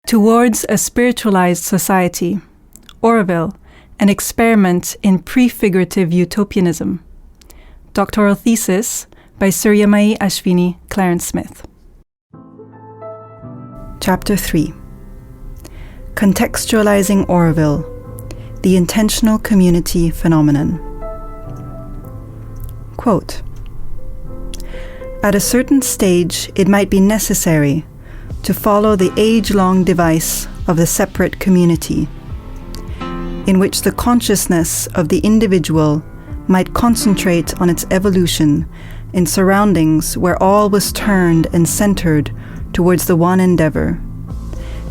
Towards a Spiritualized Society, Oroville, an Experiment in Prefigurative Utopianism. Doctoral thesis by Suryamai Ashwini Clarence Smith. Chapter 3. Contextualizing Oroville, the Intentional Community Phenomenon. Quote, "At a certain stage, it might be necessary to follow the age-long device of the separate community, in which the consciousness of the individual might concentrate on its evolution in surroundings where all was turned and centered towards the one endeavor,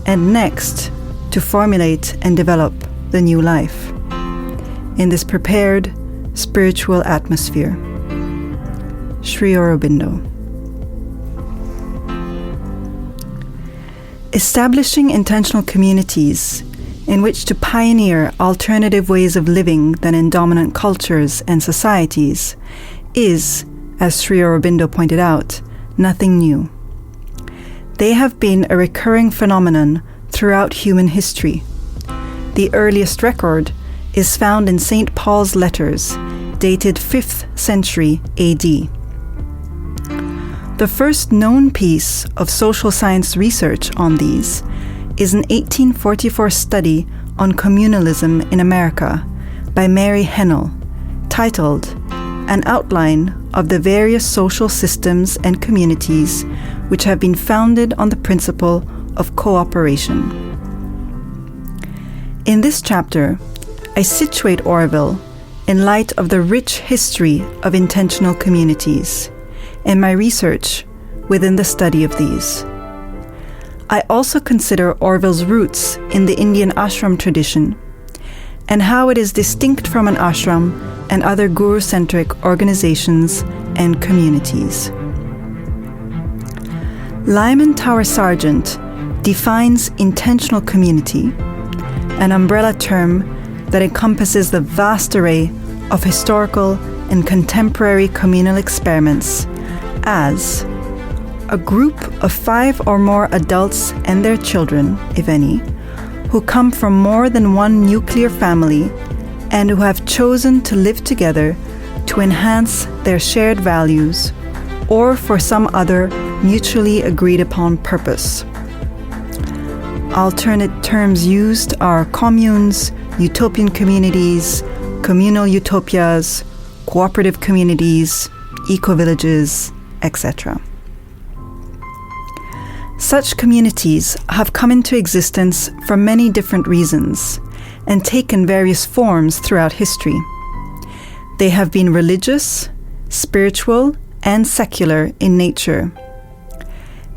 and next to formulate and develop the new life in this prepared spiritual atmosphere." Sri Aurobindo. Establishing intentional communities in which to pioneer alternative ways of living than in dominant cultures and societies is, as Sri Aurobindo pointed out, nothing new. They have been a recurring phenomenon throughout human history. The earliest record is found in St. Paul's letters, dated 5th century AD. The first known piece of social science research on these is an 1844 study on communalism in America by Mary Hennell, titled "An Outline of the Various Social Systems and Communities which have been founded on the principle of cooperation." In this chapter, I situate Oroville in light of the rich history of intentional communities and my research within the study of these. I also consider Oroville's roots in the Indian ashram tradition and how it is distinct from an ashram and other guru-centric organizations and communities. Lyman Tower Sargent defines intentional community, an umbrella term that encompasses the vast array of historical and contemporary communal experiments, as a group of 5 or more adults and their children, if any, who come from more than one nuclear family and who have chosen to live together to enhance their shared values or for some other mutually agreed upon purpose. Alternate terms used are communes, utopian communities, communal utopias, cooperative communities, eco-villages, etc. Such communities have come into existence for many different reasons and taken various forms throughout history. They have been religious, spiritual, and secular in nature.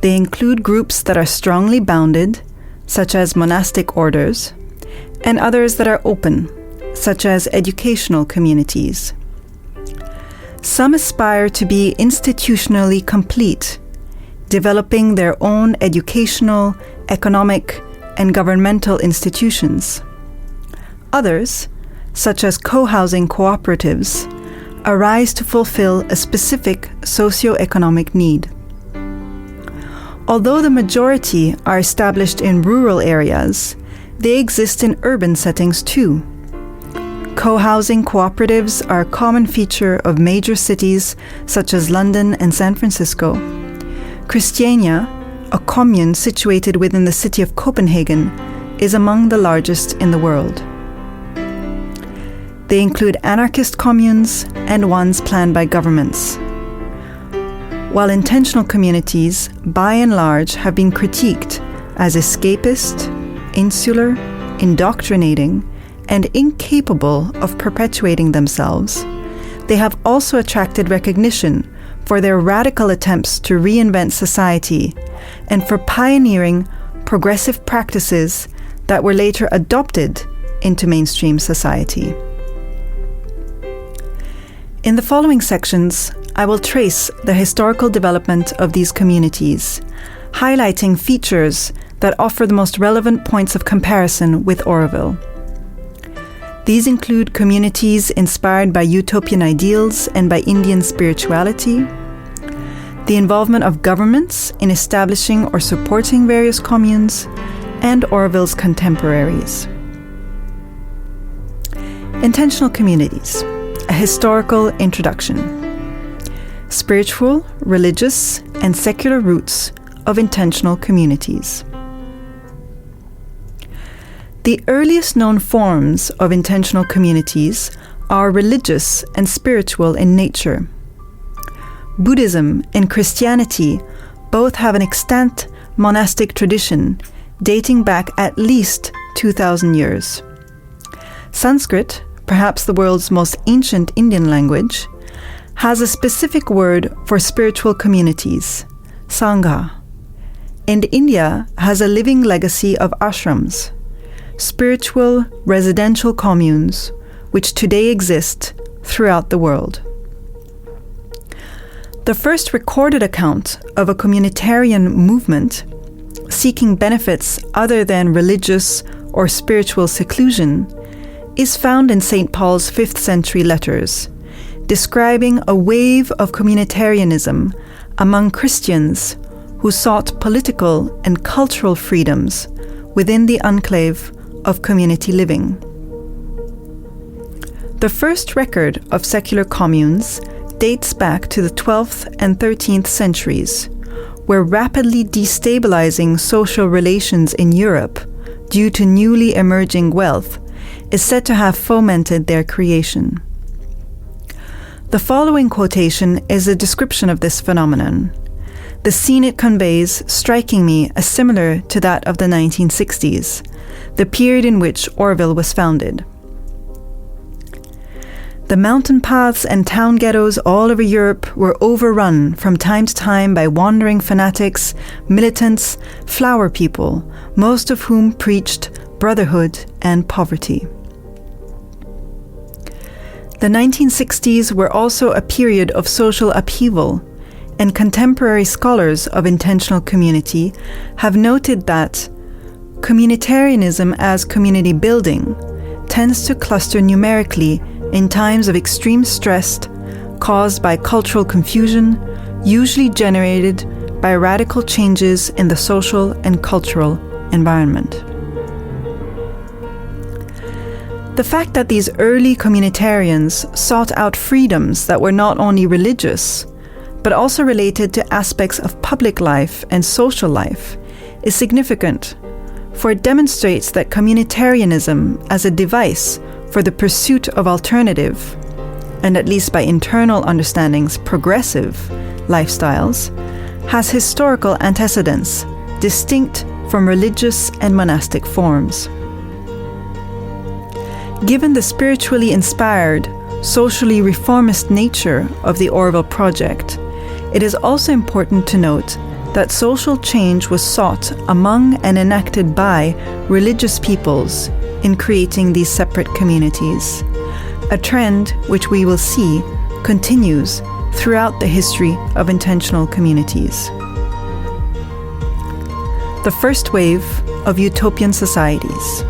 They include groups that are strongly bounded, such as monastic orders, and others that are open, such as educational communities. Some aspire to be institutionally complete, developing their own educational, economic, and governmental institutions. Others, such as co-housing cooperatives, arise to fulfill a specific socio-economic need. Although the majority are established in rural areas, they exist in urban settings too. Co-housing cooperatives are a common feature of major cities such as London and San Francisco. Christiania, a commune situated within the city of Copenhagen, is among the largest in the world. They include anarchist communes and ones planned by governments. While intentional communities, by and large, have been critiqued as escapist, insular, indoctrinating, and incapable of perpetuating themselves, they have also attracted recognition for their radical attempts to reinvent society and for pioneering progressive practices that were later adopted into mainstream society. In the following sections, I will trace the historical development of these communities, highlighting features that offer the most relevant points of comparison with Oroville. These include communities inspired by utopian ideals and by Indian spirituality, the involvement of governments in establishing or supporting various communes, and Orwell's contemporaries. Intentional communities, a historical introduction. Spiritual, religious, and secular roots of intentional communities. The earliest known forms of intentional communities are religious and spiritual in nature. Buddhism and Christianity both have an extant monastic tradition dating back at least 2,000 years. Sanskrit, perhaps the world's most ancient Indian language, has a specific word for spiritual communities, Sangha. And India has a living legacy of ashrams, spiritual residential communes, which today exist throughout the world. The first recorded account of a communitarian movement seeking benefits other than religious or spiritual seclusion is found in St. Paul's 5th century letters, describing a wave of communitarianism among Christians who sought political and cultural freedoms within the enclave of community living. The first record of secular communes dates back to the 12th and 13th centuries, where rapidly destabilizing social relations in Europe due to newly emerging wealth is said to have fomented their creation. The following quotation is a description of this phenomenon. The scene it conveys striking me as similar to that of the 1960s, the period in which Orwell was founded. The mountain paths and town ghettos all over Europe were overrun from time to time by wandering fanatics, militants, flower people, most of whom preached brotherhood and poverty. The 1960s were also a period of social upheaval, and contemporary scholars of intentional community have noted that communitarianism as community building tends to cluster numerically in times of extreme stress caused by cultural confusion, usually generated by radical changes in the social and cultural environment. The fact that these early communitarians sought out freedoms that were not only religious, but also related to aspects of public life and social life is significant, for it demonstrates that communitarianism as a device for the pursuit of alternative, and at least by internal understandings, progressive lifestyles, has historical antecedents distinct from religious and monastic forms. Given the spiritually inspired, socially reformist nature of the Orwell project, it is also important to note that social change was sought among and enacted by religious peoples in creating these separate communities, a trend which we will see continues throughout the history of intentional communities. The first wave of utopian societies.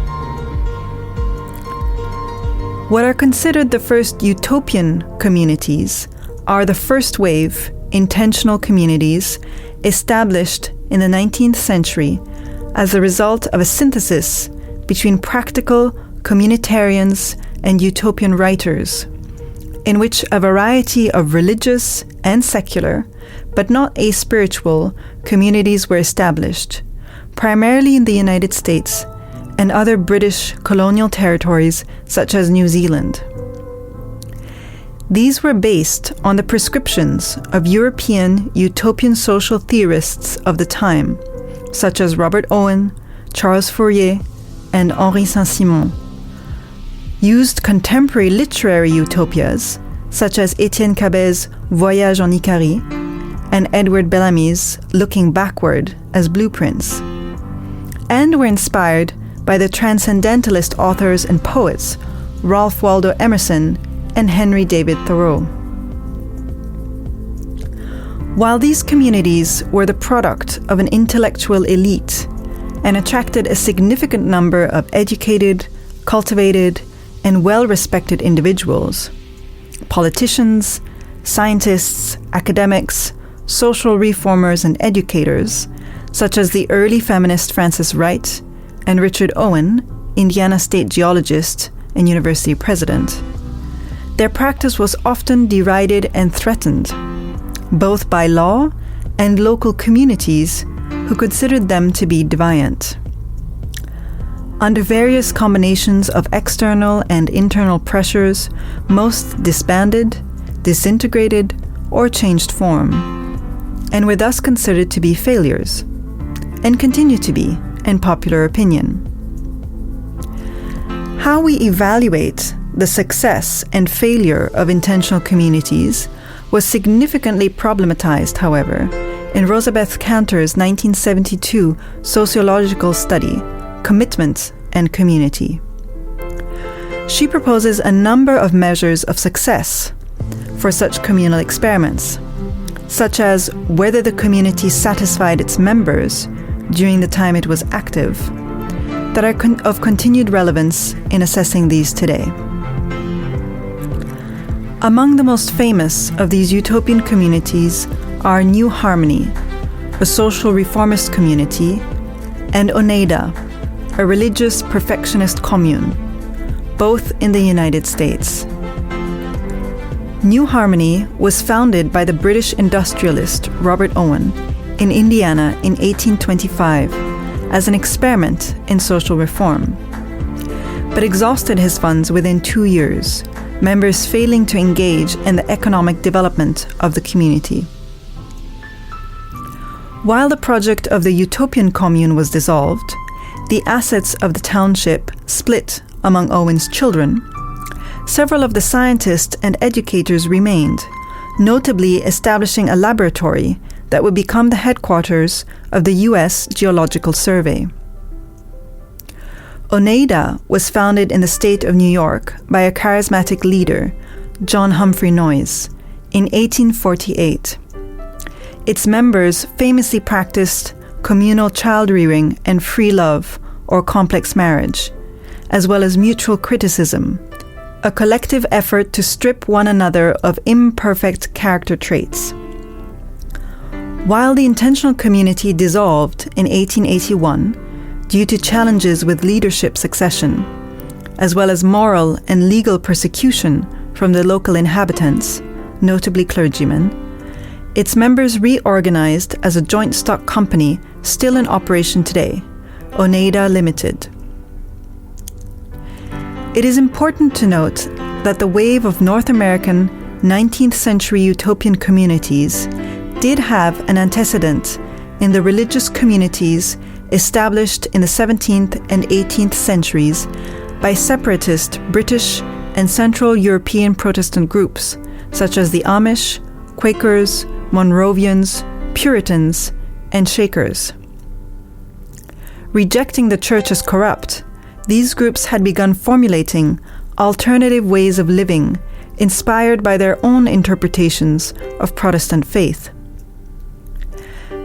What are considered the first utopian communities are the first wave intentional communities established in the 19th century as a result of a synthesis between practical communitarians and utopian writers, in which a variety of religious and secular, but not aspiritual, communities were established, primarily in the United States and other British colonial territories such as New Zealand. These were based on the prescriptions of European utopian social theorists of the time, such as Robert Owen, Charles Fourier, and Henri Saint-Simon, used contemporary literary utopias, such as Étienne Cabet's Voyage en Icarie, and Edward Bellamy's Looking Backward as blueprints, and were inspired by the transcendentalist authors and poets Ralph Waldo Emerson and Henry David Thoreau. While these communities were the product of an intellectual elite and attracted a significant number of educated, cultivated, and well-respected individuals, politicians, scientists, academics, social reformers, and educators, such as the early feminist Frances Wright, and Richard Owen, Indiana state geologist and university president, their practice was often derided and threatened, both by law and local communities who considered them to be deviant. Under various combinations of external and internal pressures, most disbanded, disintegrated, or changed form, and were thus considered to be failures, and continue to be in popular opinion. How we evaluate the success and failure of intentional communities was significantly problematized, however, in Rosabeth Kantor's 1972 sociological study, Commitment and Community. She proposes a number of measures of success for such communal experiments, such as whether the community satisfied its members during the time it was active, that are of continued relevance in assessing these today. Among the most famous of these utopian communities are New Harmony, a social reformist community, and Oneida, a religious perfectionist commune, both in the United States. New Harmony was founded by the British industrialist Robert Owen in Indiana in 1825 as an experiment in social reform, but exhausted his funds within 2 years, members failing to engage in the economic development of the community. While the project of the utopian commune was dissolved, the assets of the township split among Owen's children, several of the scientists and educators remained, notably establishing a laboratory that would become the headquarters of the U.S. Geological Survey. Oneida was founded in the state of New York by a charismatic leader, John Humphrey Noyes, in 1848. Its members famously practiced communal child-rearing and free love or complex marriage, as well as mutual criticism, a collective effort to strip one another of imperfect character traits. While the intentional community dissolved in 1881 due to challenges with leadership succession, as well as moral and legal persecution from the local inhabitants, notably clergymen, its members reorganized as a joint stock company still in operation today, Oneida Limited. It is important to note that the wave of North American 19th century utopian communities did have an antecedent in the religious communities established in the 17th and 18th centuries by separatist British and Central European Protestant groups such as the Amish, Quakers, Monrovians, Puritans, and Shakers. Rejecting the church as corrupt, these groups had begun formulating alternative ways of living inspired by their own interpretations of Protestant faith.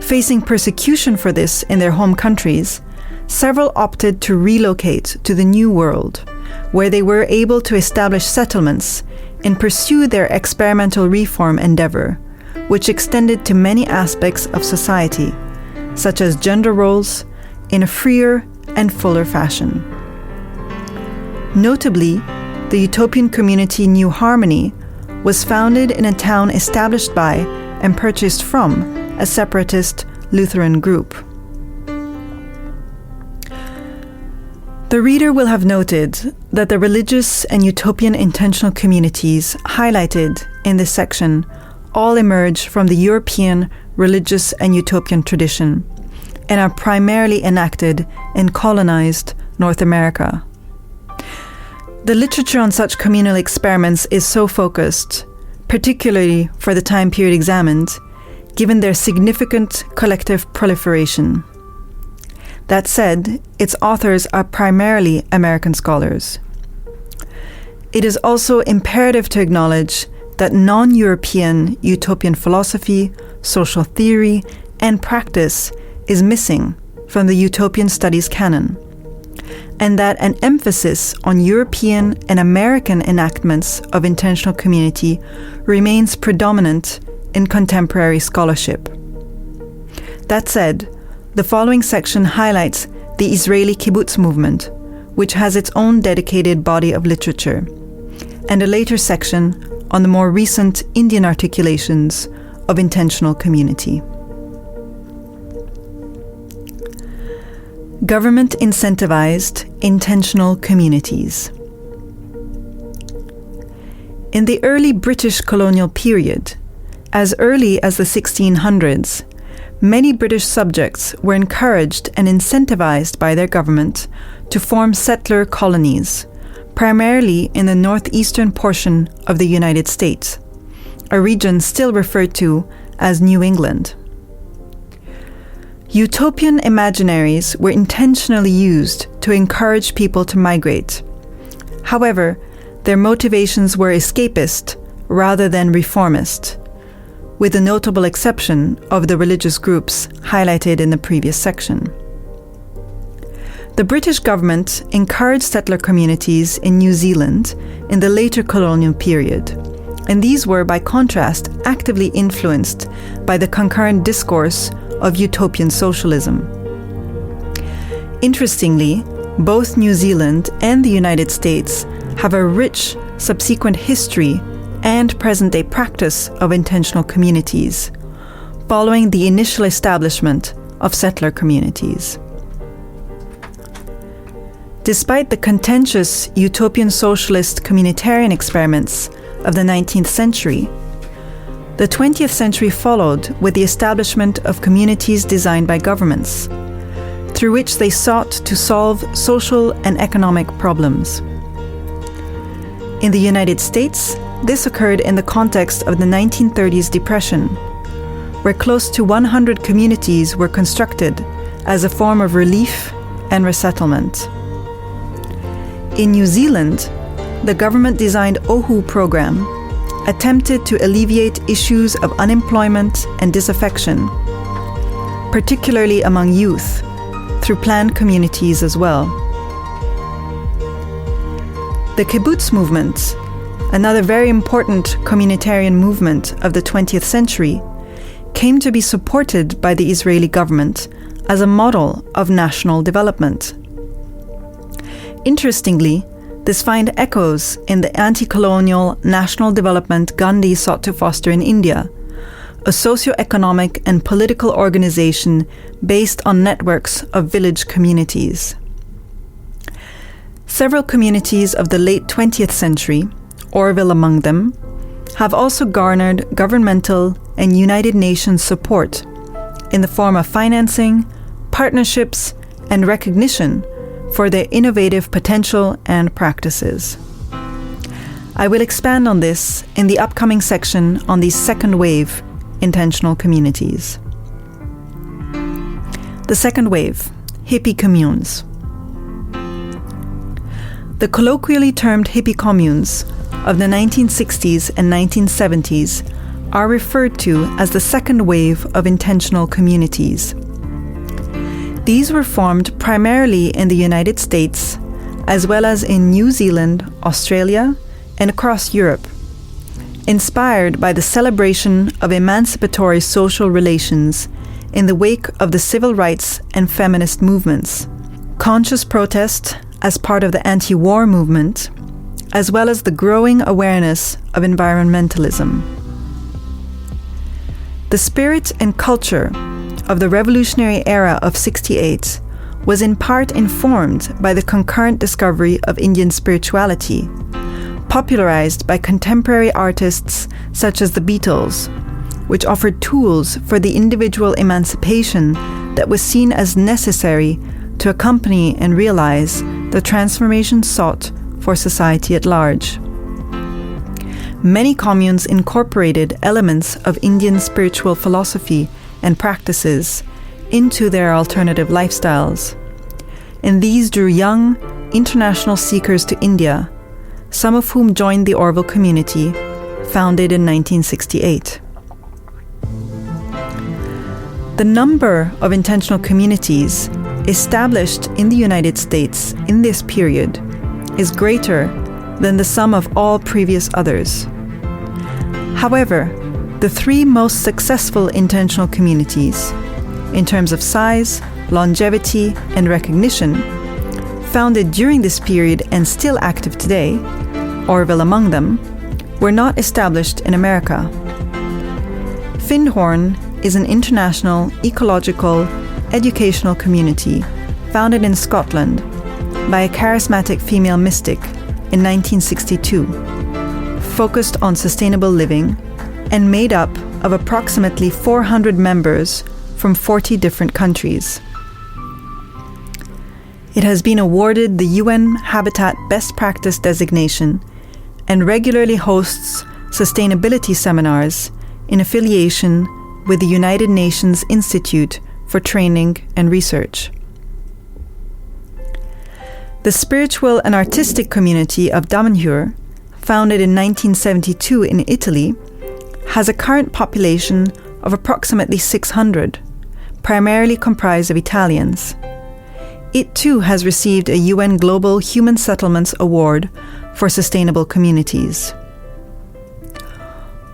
Facing persecution for this in their home countries, several opted to relocate to the New World, where they were able to establish settlements and pursue their experimental reform endeavor, which extended to many aspects of society, such as gender roles, in a freer and fuller fashion. Notably, the utopian community New Harmony was founded in a town established by and purchased from a separatist Lutheran group. The reader will have noted that the religious and utopian intentional communities highlighted in this section all emerge from the European religious and utopian tradition and are primarily enacted in colonized North America. The literature on such communal experiments is so focused, particularly for the time period examined, given their significant collective proliferation. That said, its authors are primarily American scholars. It is also imperative to acknowledge that non-European utopian philosophy, social theory, and practice is missing from the utopian studies canon, and that an emphasis on European and American enactments of intentional community remains predominant in contemporary scholarship. That said, the following section highlights the Israeli kibbutz movement, which has its own dedicated body of literature, and a later section on the more recent Indian articulations of intentional community. Government incentivized intentional communities. In the early British colonial period, as early as the 1600s, many British subjects were encouraged and incentivized by their government to form settler colonies, primarily in the northeastern portion of the United States, a region still referred to as New England. Utopian imaginaries were intentionally used to encourage people to migrate. However, their motivations were escapist rather than reformist, with the notable exception of the religious groups highlighted in the previous section. The British government encouraged settler communities in New Zealand in the later colonial period, and these were, by contrast, actively influenced by the concurrent discourse of utopian socialism. Interestingly, both New Zealand and the United States have a rich subsequent history and present-day practice of intentional communities, following the initial establishment of settler communities. Despite the contentious utopian socialist communitarian experiments of the 19th century, the 20th century followed with the establishment of communities designed by governments, through which they sought to solve social and economic problems. In the United States, this occurred in the context of the 1930s Depression, where close to 100 communities were constructed as a form of relief and resettlement. In New Zealand, the government-designed Ohu program attempted to alleviate issues of unemployment and disaffection, particularly among youth, through planned communities as well. The kibbutz movement, another very important communitarian movement of the 20th century, came to be supported by the Israeli government as a model of national development. Interestingly, this finds echoes in the anti-colonial national development Gandhi sought to foster in India, a socio-economic and political organization based on networks of village communities. Several communities of the late 20th century, Orville among them, have also garnered governmental and United Nations support in the form of financing, partnerships, and recognition for their innovative potential and practices. I will expand on this in the upcoming section on these second wave intentional communities. The second wave, hippie communes. The colloquially termed hippie communes of the 1960s and 1970s are referred to as the second wave of intentional communities. These were formed primarily in the United States, as well as in New Zealand, Australia, and across Europe, inspired by the celebration of emancipatory social relations in the wake of the civil rights and feminist movements, conscious protest as part of the anti-war movement, as well as the growing awareness of environmentalism. The spirit and culture of the revolutionary era of '68 was in part informed by the concurrent discovery of Indian spirituality, popularized by contemporary artists such as the Beatles, which offered tools for the individual emancipation that was seen as necessary to accompany and realize the transformation sought for society at large. Many communes incorporated elements of Indian spiritual philosophy and practices into their alternative lifestyles, and these drew young, international seekers to India, some of whom joined the Orville community, founded in 1968. The number of intentional communities established in the United States in this period is greater than the sum of all previous others. However, the three most successful intentional communities, in terms of size, longevity, and recognition, founded during this period and still active today, Orville among them, were not established in America. Findhorn is an international ecological educational community founded in Scotland by a charismatic female mystic in 1962, focused on sustainable living and made up of approximately 400 members from 40 different countries. It has been awarded the UN Habitat Best Practice designation and regularly hosts sustainability seminars in affiliation with the United Nations Institute for Training and Research. The spiritual and artistic community of Damanhur, founded in 1972 in Italy, has a current population of approximately 600, primarily comprised of Italians. It too has received a UN Global Human Settlements Award for Sustainable Communities.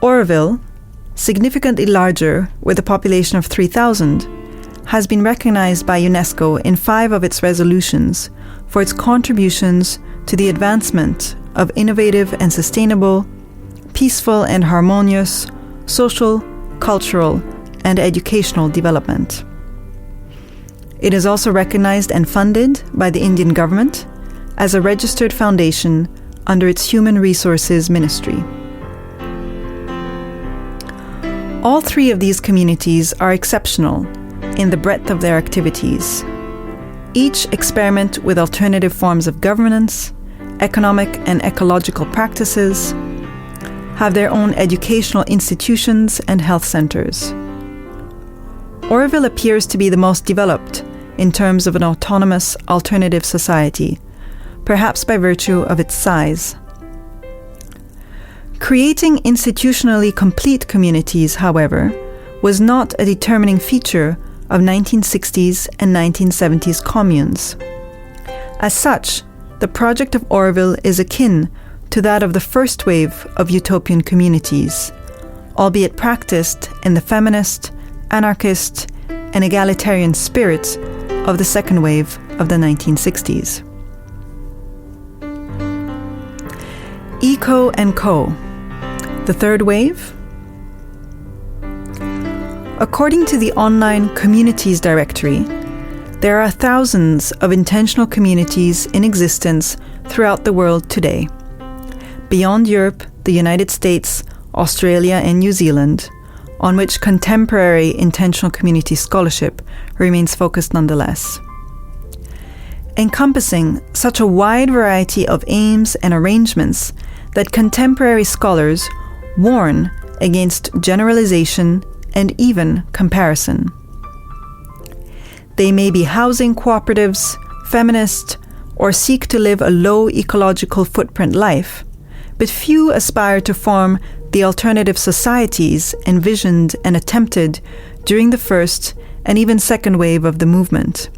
Oroville, significantly larger with a population of 3,000, has been recognized by UNESCO in 5 of its resolutions for its contributions to the advancement of innovative and sustainable, peaceful and harmonious social, cultural, and educational development. It is also recognized and funded by the Indian government as a registered foundation under its Human Resources Ministry. All 3 of these communities are exceptional in the breadth of their activities. Each experiment with alternative forms of governance, economic and ecological practices, have their own educational institutions and health centers. Oroville appears to be the most developed in terms of an autonomous alternative society, perhaps by virtue of its size. Creating institutionally complete communities, however, was not a determining feature of 1960s and 1970s communes. As such, the project of Oroville is akin to that of the first wave of utopian communities, albeit practiced in the feminist, anarchist, and egalitarian spirit of the second wave of the 1960s. Eco and Co. The third wave? According to the online Communities Directory, there are thousands of intentional communities in existence throughout the world today. Beyond Europe, the United States, Australia, and New Zealand, on which contemporary intentional community scholarship remains focused nonetheless. Encompassing such a wide variety of aims and arrangements that contemporary scholars warn against generalization and even comparison. They may be housing cooperatives, feminist, or seek to live a low ecological footprint life, but few aspire to form the alternative societies envisioned and attempted during the first and even second wave of the movement,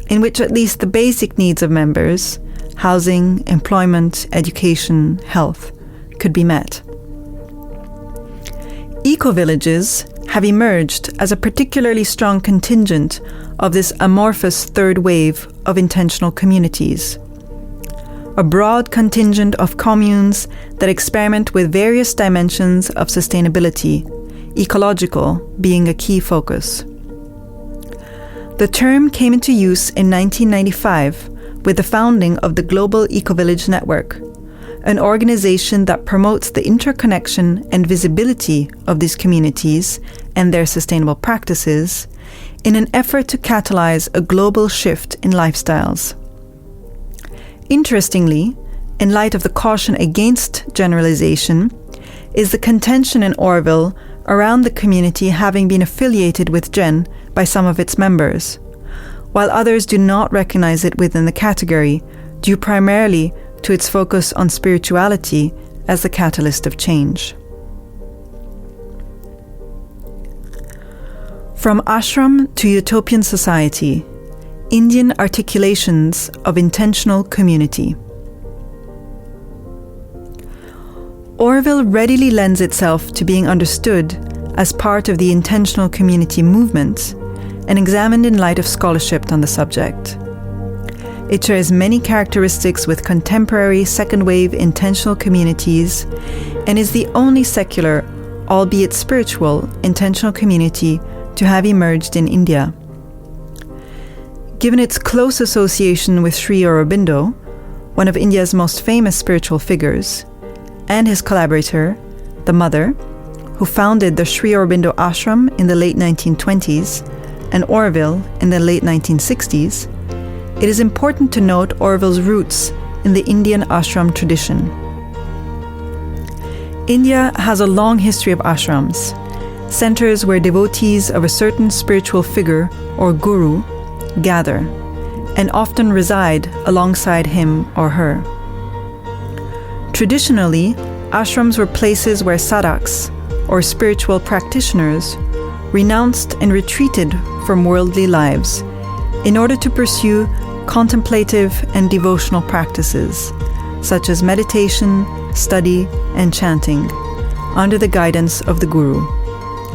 in which at least the basic needs of members, housing, employment, education, health, could be met. Eco-villages have emerged as a particularly strong contingent of this amorphous third wave of intentional communities. A broad contingent of communes that experiment with various dimensions of sustainability, ecological being a key focus. The term came into use in 1995 with the founding of the Global Ecovillage Network, an organization that promotes the interconnection and visibility of these communities and their sustainable practices in an effort to catalyze a global shift in lifestyles. Interestingly, in light of the caution against generalization, is the contention in Oroville around the community having been affiliated with Gen by some of its members, while others do not recognize it within the category, due primarily to its focus on spirituality as the catalyst of change. From ashram to utopian society, Indian articulations of intentional community. Oroville readily lends itself to being understood as part of the intentional community movement and examined in light of scholarship on the subject. It shares many characteristics with contemporary second-wave intentional communities and is the only secular, albeit spiritual, intentional community to have emerged in India. Given its close association with Sri Aurobindo, one of India's most famous spiritual figures, and his collaborator, the mother, who founded the Sri Aurobindo Ashram in the late 1920s and Auroville in the late 1960s, it is important to note Auroville's roots in the Indian ashram tradition. India has a long history of ashrams, centers where devotees of a certain spiritual figure or guru gather and often reside alongside him or her. Traditionally, ashrams were places where sadhaks, or spiritual practitioners, renounced and retreated from worldly lives in order to pursue contemplative and devotional practices, such as meditation, study, and chanting, under the guidance of the guru,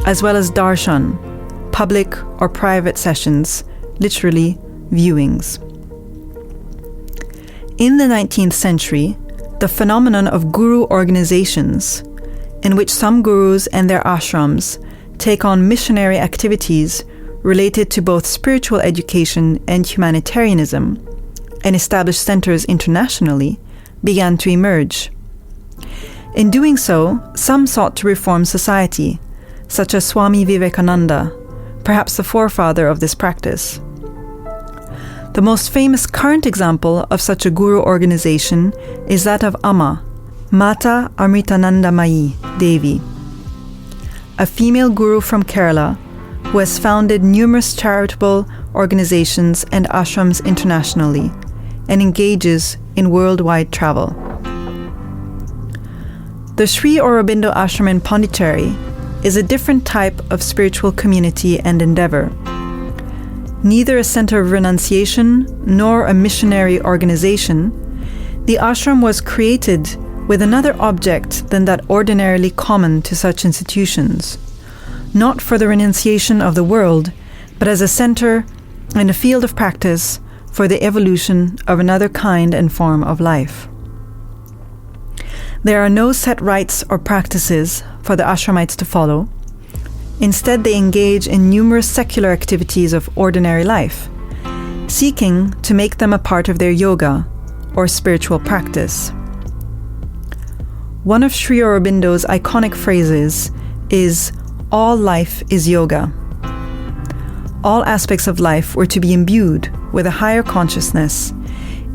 as well as darshan, public or private sessions, literally viewings. In the 19th century, the phenomenon of guru organizations, in which some gurus and their ashrams take on missionary activities related to both spiritual education and humanitarianism, and establish centers internationally, began to emerge. In doing so, some sought to reform society, such as Swami Vivekananda, perhaps the forefather of this practice. The most famous current example of such a guru organization is that of Amma, Mata Amritanandamayi Devi, a female guru from Kerala who has founded numerous charitable organizations and ashrams internationally and engages in worldwide travel. The Sri Aurobindo Ashram in Pondicherry is a different type of spiritual community and endeavor. Neither a center of renunciation nor a missionary organization, the ashram was created with another object than that ordinarily common to such institutions, not for the renunciation of the world, but as a center and a field of practice for the evolution of another kind and form of life. There are no set rites or practices for the ashramites to follow. Instead, they engage in numerous secular activities of ordinary life, seeking to make them a part of their yoga or spiritual practice. One of Sri Aurobindo's iconic phrases is, "All life is yoga." All aspects of life were to be imbued with a higher consciousness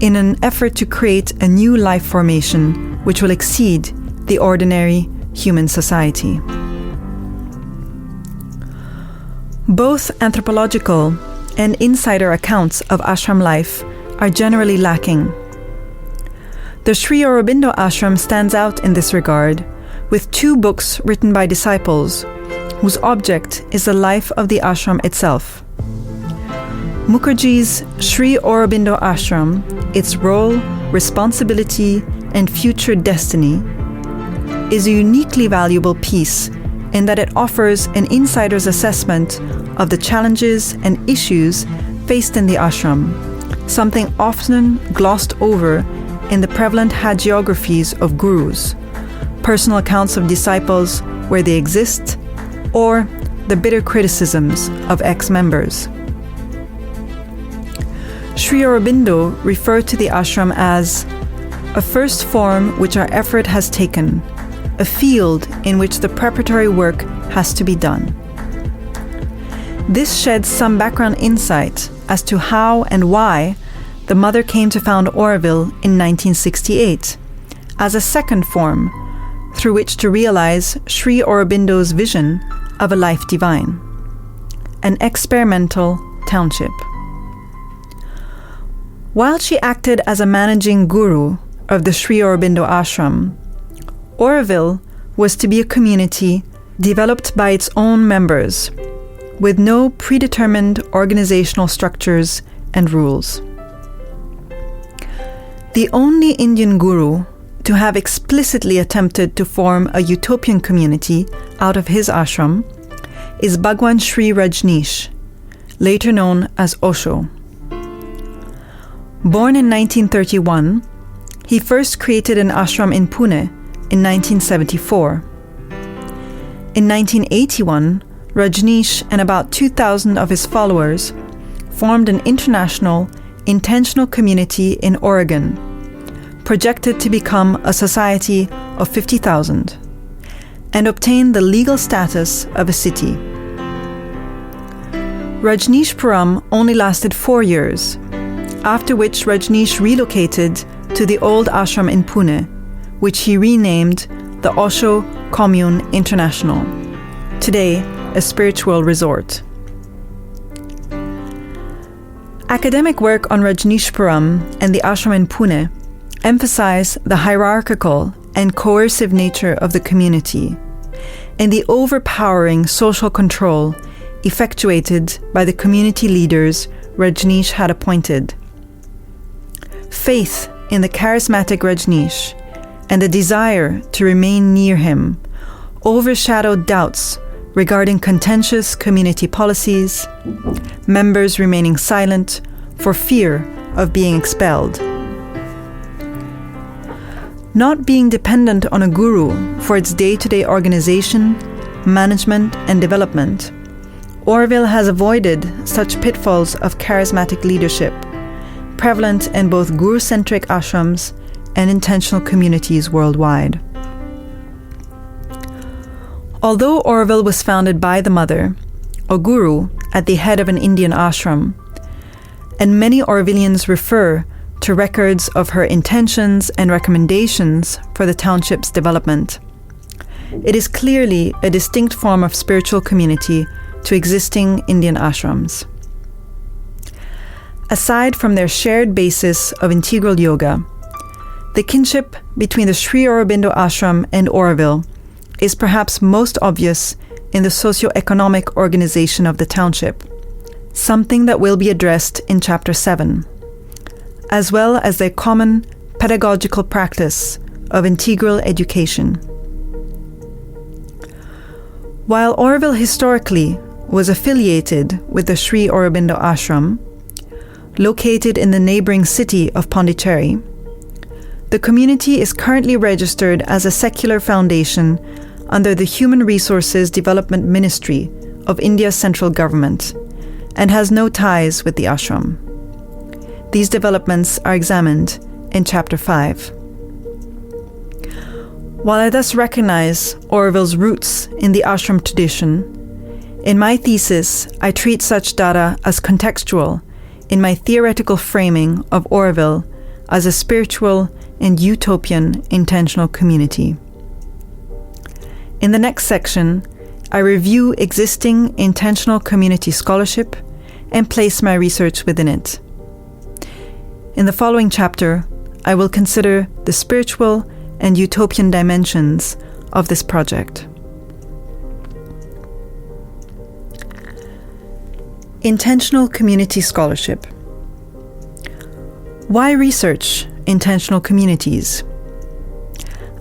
in an effort to create a new life formation which will exceed the ordinary human society. Both anthropological and insider accounts of ashram life are generally lacking. The Sri Aurobindo Ashram stands out in this regard, with 2 books written by disciples, whose object is the life of the ashram itself. Mukherjee's Sri Aurobindo Ashram, Its Role, Responsibility, and Future Destiny, is a uniquely valuable piece in that it offers an insider's assessment of the challenges and issues faced in the ashram, something often glossed over in the prevalent hagiographies of gurus, personal accounts of disciples where they exist, or the bitter criticisms of ex-members. Sri Aurobindo referred to the ashram as a first form which our effort has taken, a field in which the preparatory work has to be done. This sheds some background insight as to how and why the mother came to found Auroville in 1968 as a second form through which to realize Sri Aurobindo's vision of a life divine, an experimental township. While she acted as a managing guru of the Sri Aurobindo Ashram, Auroville was to be a community developed by its own members, with no predetermined organizational structures and rules. The only Indian guru to have explicitly attempted to form a utopian community out of his ashram is Bhagwan Sri Rajneesh, later known as Osho. Born in 1931, he first created an ashram in Pune in 1974. In 1981, Rajneesh and about 2,000 of his followers formed an international, intentional community in Oregon, projected to become a society of 50,000, and obtained the legal status of a city. Rajneeshpuram only lasted 4 years, after which Rajneesh relocated to the old ashram in Pune, which he renamed the Osho Commune International, today a spiritual resort. Academic work on Rajneeshpuram and the ashram in Pune emphasize the hierarchical and coercive nature of the community and the overpowering social control effectuated by the community leaders Rajneesh had appointed. Faith in the charismatic Rajneesh and the desire to remain near him overshadowed doubts regarding contentious community policies, members remaining silent for fear of being expelled. Not being dependent on a guru for its day-to-day organization, management, and development, Oroville has avoided such pitfalls of charismatic leadership, prevalent in both guru-centric ashrams and intentional communities worldwide. Although Oroville was founded by the mother, or guru, at the head of an Indian ashram, and many Orovillians refer to records of her intentions and recommendations for the township's development, it is clearly a distinct form of spiritual community to existing Indian ashrams. Aside from their shared basis of integral yoga, the kinship between the Sri Aurobindo ashram and Oroville is perhaps most obvious in the socio-economic organization of the township, something that will be addressed in Chapter 7, as well as their common pedagogical practice of integral education. While Oroville historically was affiliated with the Sri Aurobindo ashram, located in the neighboring city of Pondicherry, the community is currently registered as a secular foundation under the Human Resources Development Ministry of India's central government and has no ties with the ashram. These developments are examined in Chapter 5. While I thus recognize Oroville's roots in the ashram tradition, in my thesis I treat such data as contextual in my theoretical framing of Oroville as a spiritual and utopian intentional community. In the next section, I review existing intentional community scholarship and place my research within it. In the following chapter, I will consider the spiritual and utopian dimensions of this project. Intentional community scholarship. Why research intentional communities?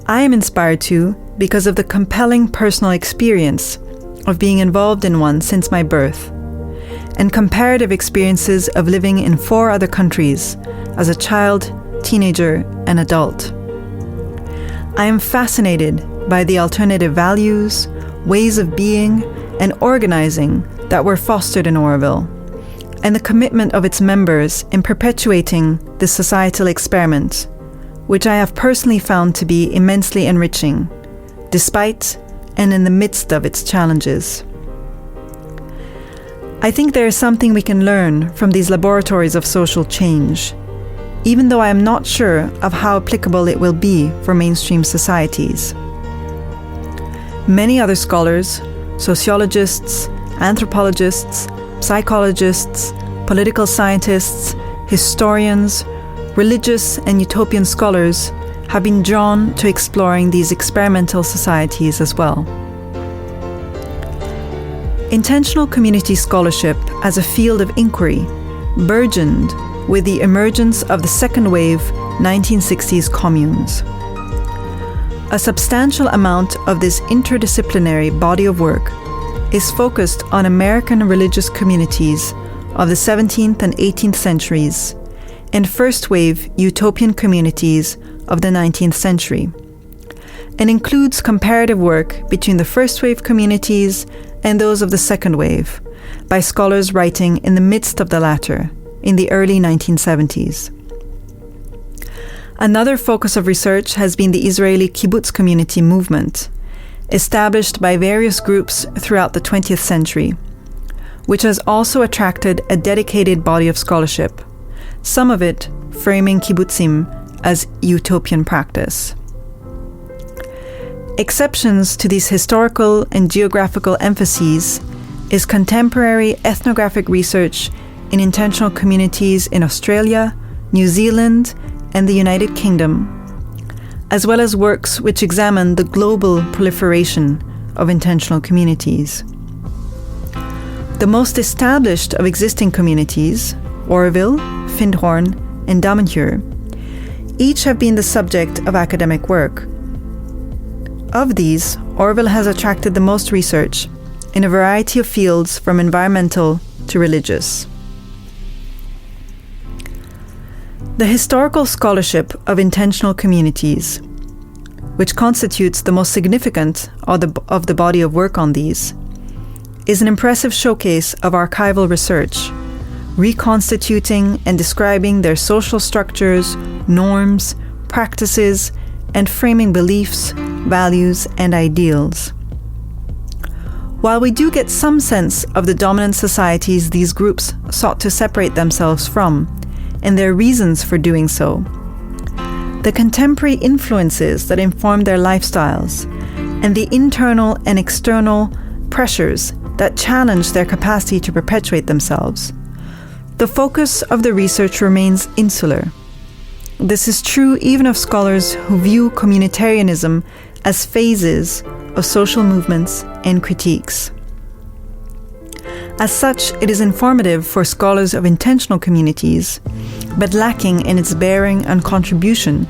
I am inspired to because of the compelling personal experience of being involved in one since my birth, and comparative experiences of living in 4 other countries as a child, teenager, and adult. I am fascinated by the alternative values, ways of being, and organizing that were fostered in Oroville, and the commitment of its members in perpetuating this societal experiment, which I have personally found to be immensely enriching, despite and in the midst of its challenges. I think there is something we can learn from these laboratories of social change, even though I am not sure of how applicable it will be for mainstream societies. Many other scholars, sociologists, anthropologists, psychologists, political scientists, historians, religious and utopian scholars have been drawn to exploring these experimental societies as well. Intentional community scholarship as a field of inquiry burgeoned with the emergence of the second wave 1960s communes. A substantial amount of this interdisciplinary body of work is focused on American religious communities of the 17th and 18th centuries, and first-wave utopian communities of the 19th century, and includes comparative work between the first-wave communities and those of the second wave, by scholars writing in the midst of the latter, in the early 1970s. Another focus of research has been the Israeli kibbutz community movement, established by various groups throughout the 20th century, which has also attracted a dedicated body of scholarship, some of it framing kibbutzim as utopian practice. Exceptions to these historical and geographical emphases is contemporary ethnographic research in intentional communities in Australia, New Zealand, and the United Kingdom, as well as works which examine the global proliferation of intentional communities. The most established of existing communities, Oroville, Findhorn, and Damanhur, each have been the subject of academic work. Of these, Oroville has attracted the most research in a variety of fields from environmental to religious. The historical scholarship of intentional communities, which constitutes the most significant of the body of work on these, is an impressive showcase of archival research, reconstituting and describing their social structures, norms, practices, and framing beliefs, values, and ideals. While we do get some sense of the dominant societies these groups sought to separate themselves from, and their reasons for doing so, the contemporary influences that inform their lifestyles, and the internal and external pressures that challenge their capacity to perpetuate themselves, the focus of the research remains insular. This is true even of scholars who view communitarianism as phases of social movements and critiques. As such, it is informative for scholars of intentional communities, but lacking in its bearing and contribution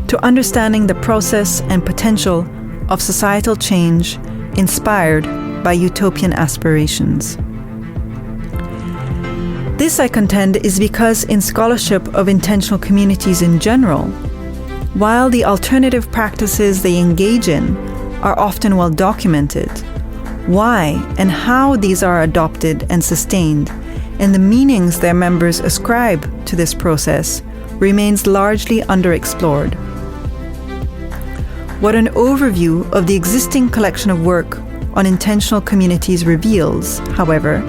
to understanding the process and potential of societal change inspired by utopian aspirations. This, I contend, is because in scholarship of intentional communities in general, while the alternative practices they engage in are often well documented, why and how these are adopted and sustained, and the meanings their members ascribe to this process remains largely underexplored. What an overview of the existing collection of work on intentional communities reveals, however,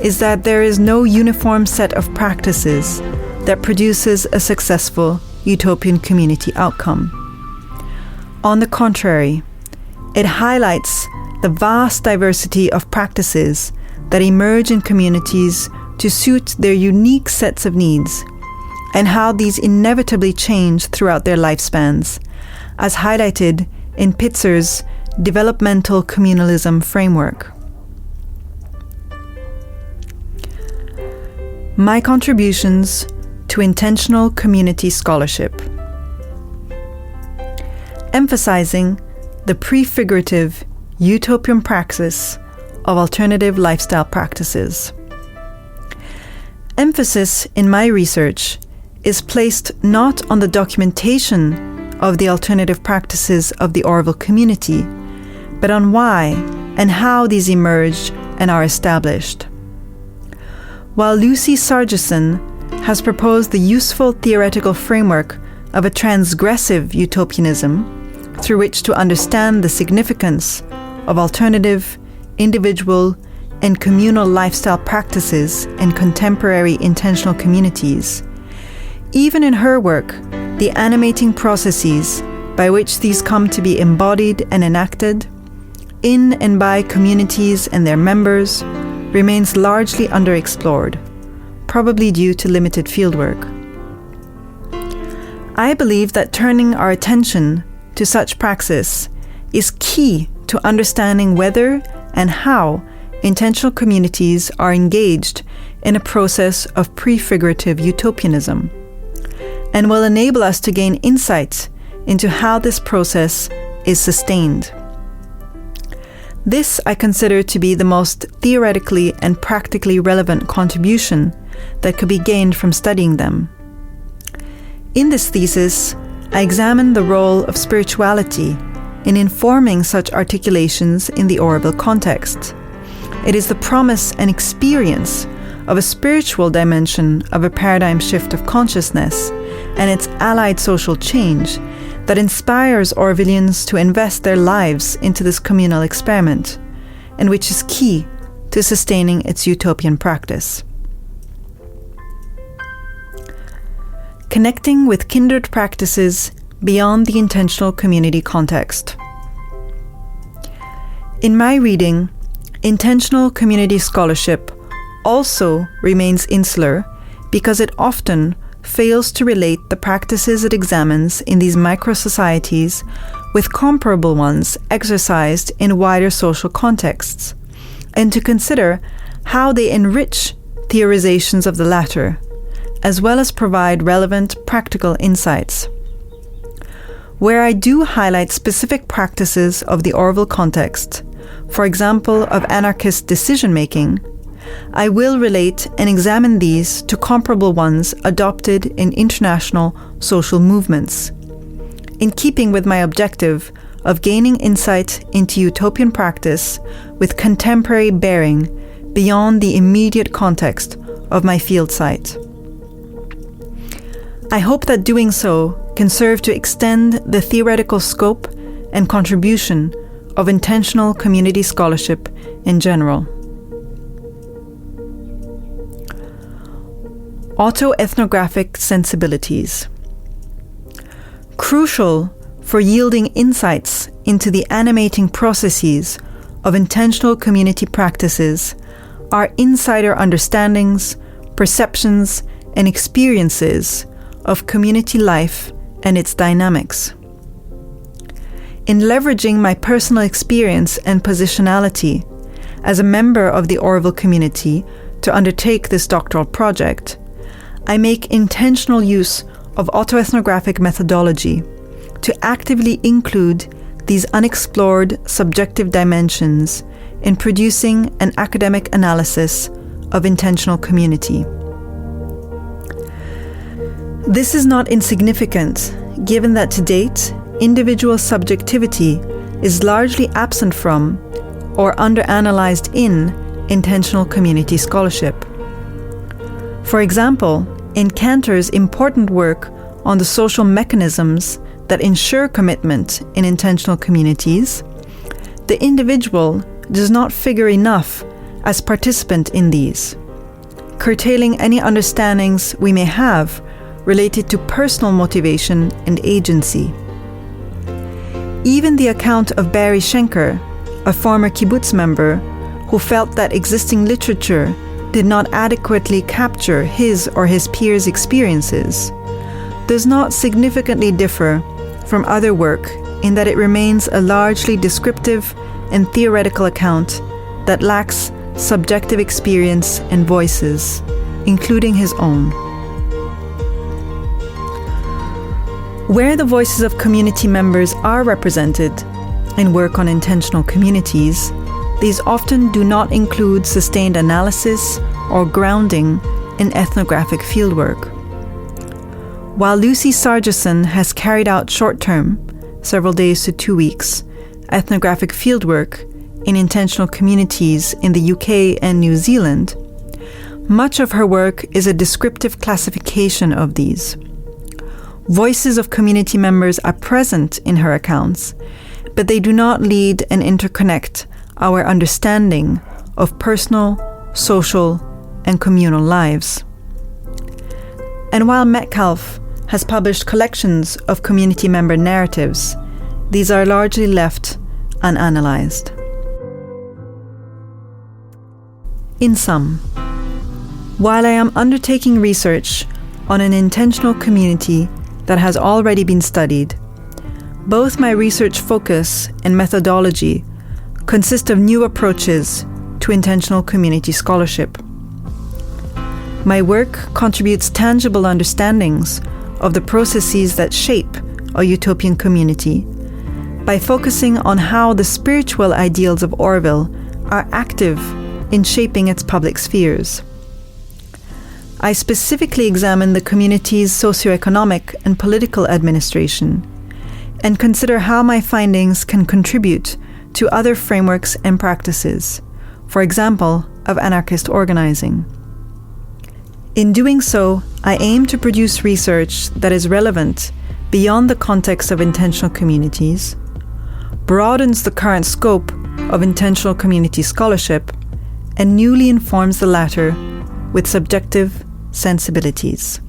is that there is no uniform set of practices that produces a successful utopian community outcome. On the contrary, it highlights the vast diversity of practices that emerge in communities to suit their unique sets of needs, and how these inevitably change throughout their lifespans, as highlighted in Pitzer's developmental communalism framework. My contributions to intentional community scholarship. Emphasizing the prefigurative utopian praxis of alternative lifestyle practices. Emphasis in my research is placed not on the documentation of the alternative practices of the Oroville community, but on why and how these emerged and are established. While Lucy Sargeson has proposed the useful theoretical framework of a transgressive utopianism through which to understand the significance of alternative, individual, and communal lifestyle practices in contemporary intentional communities, even in her work, the animating processes by which these come to be embodied and enacted in and by communities and their members remains largely underexplored, probably due to limited fieldwork. I believe that turning our attention to such praxis is key to understanding whether and how intentional communities are engaged in a process of prefigurative utopianism, and will enable us to gain insight into how this process is sustained. This I consider to be the most theoretically and practically relevant contribution that could be gained from studying them. In this thesis, I examined the role of spirituality in informing such articulations in the oral context. It is the promise and experience of a spiritual dimension of a paradigm shift of consciousness and its allied social change that inspires Orwellians to invest their lives into this communal experiment, and which is key to sustaining its utopian practice. Connecting with kindred practices beyond the intentional community context. In my reading, intentional community scholarship also remains insular because it often fails to relate the practices it examines in these micro-societies with comparable ones exercised in wider social contexts, and to consider how they enrich theorizations of the latter, as well as provide relevant practical insights. Where I do highlight specific practices of the Orwell context, for example of anarchist decision-making, I will relate and examine these to comparable ones adopted in international social movements, in keeping with my objective of gaining insight into utopian practice with contemporary bearing beyond the immediate context of my field site. I hope that doing so can serve to extend the theoretical scope and contribution of intentional community scholarship in general. Autoethnographic sensibilities. Crucial for yielding insights into the animating processes of intentional community practices are insider understandings, perceptions, and experiences of community life and its dynamics. In leveraging my personal experience and positionality as a member of the Orwell community to undertake this doctoral project, I make intentional use of autoethnographic methodology to actively include these unexplored subjective dimensions in producing an academic analysis of intentional community. This is not insignificant, given that to date, individual subjectivity is largely absent from or underanalyzed in intentional community scholarship. For example, in Cantor's important work on the social mechanisms that ensure commitment in intentional communities, the individual does not figure enough as participant in these, curtailing any understandings we may have related to personal motivation and agency. Even the account of Barry Schenker, a former kibbutz member who felt that existing literature did not adequately capture his or his peers' experiences, does not significantly differ from other work in that it remains a largely descriptive and theoretical account that lacks subjective experience and voices, including his own. Where the voices of community members are represented in work on intentional communities, these often do not include sustained analysis or grounding in ethnographic fieldwork. While Lucy Sargeson has carried out short-term, several days to 2 weeks, ethnographic fieldwork in intentional communities in the UK and New Zealand, much of her work is a descriptive classification of these. Voices of community members are present in her accounts, but they do not lead and interconnect our understanding of personal, social, and communal lives. And while Metcalfe has published collections of community member narratives, these are largely left unanalyzed. In sum, while I am undertaking research on an intentional community that has already been studied, both my research focus and methodology consist of new approaches to intentional community scholarship. My work contributes tangible understandings of the processes that shape a utopian community, by focusing on how the spiritual ideals of Orville are active in shaping its public spheres. I specifically examine the community's socioeconomic and political administration, and consider how my findings can contribute to other frameworks and practices, for example, of anarchist organizing. In doing so, I aim to produce research that is relevant beyond the context of intentional communities, broadens the current scope of intentional community scholarship, and newly informs the latter with subjective sensibilities.